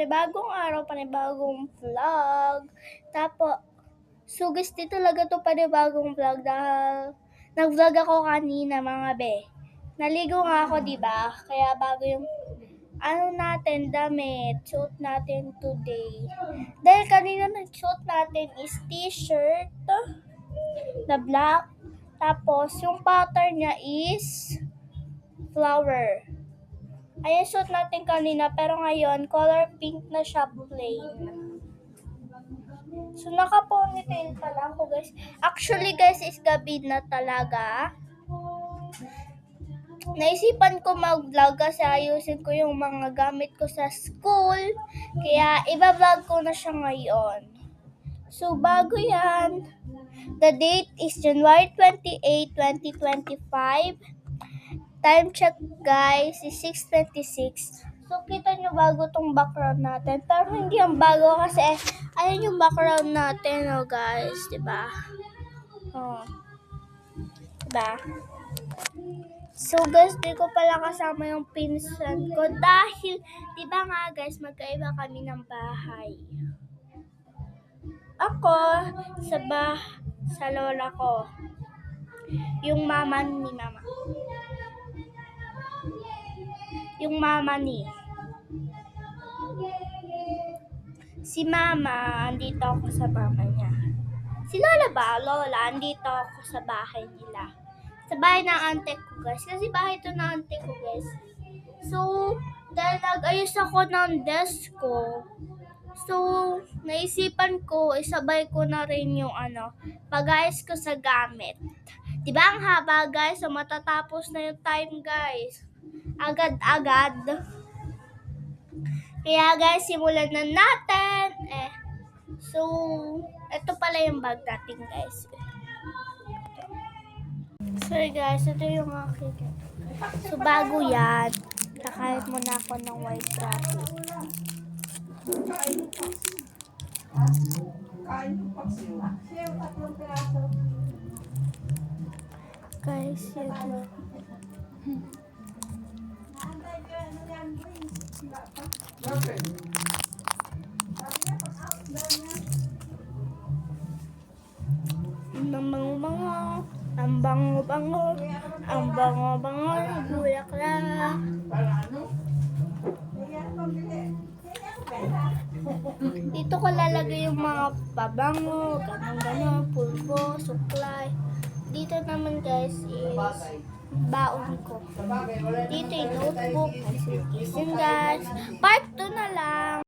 panibagong araw, panibagong vlog. Tapos, sugesti talaga to panibagong vlog dahil nag-vlog ako kanina mga be. Naligo nga ako, diba? Kaya bago yung damit, suot natin today. Dahil kanina nag-suot natin is t-shirt na black. Tapos, yung pattern niya is flower. Ayan, suot natin kanina, pero ngayon, color pink na siya, plain. So, naka-ponytail pala ako, guys. Actually, guys, is gabi na talaga. Naisipan ko mag-vlog kasi ayusin ko yung mga gamit ko sa school. Kaya, iba-vlog ko na siya ngayon. So, bago yan, the date is January 28, 2025. Time check, guys, is 6:26. So, kita nyo bago tong background natin. Pero hindi ang bago kasi, ayan yung background natin, oh, guys. Diba? Oh. Diba? So, guys, di ko pala kasama yung pinsan ko dahil, diba nga, guys, magkaiba kami ng bahay. Ako, sa lola ko. Yung mama ni mama. Yung mama ni. Si mama, andito ako sa mama niya. Si lola ba? Lola, andito ako sa bahay nila. Sa bahay ng ante ko, guys. Kasi bahay ito ng ante ko, guys. So, dahil nag-ayos ako ng desk ko, so, naisipan ko, isabay ko na rin yung pag-ayos ko sa gamit. Diba ang haba, guys? So, matatapos na yung time, guys. Agad-agad. Kaya, guys, simulan na natin. So, ito pala yung bag natin, guys. Sorry, guys. Ito yung aking. So, bago yan, kakain muna ako ng white rabbit. Guys, ito. Ang bango-bango, bulaklak. Dito ko lalagay yung mga pabango, ganun-ganun, pulbo, suklay. Dito naman, guys, is baon ko. Dito yung notebook, guys. Part 2 na lang.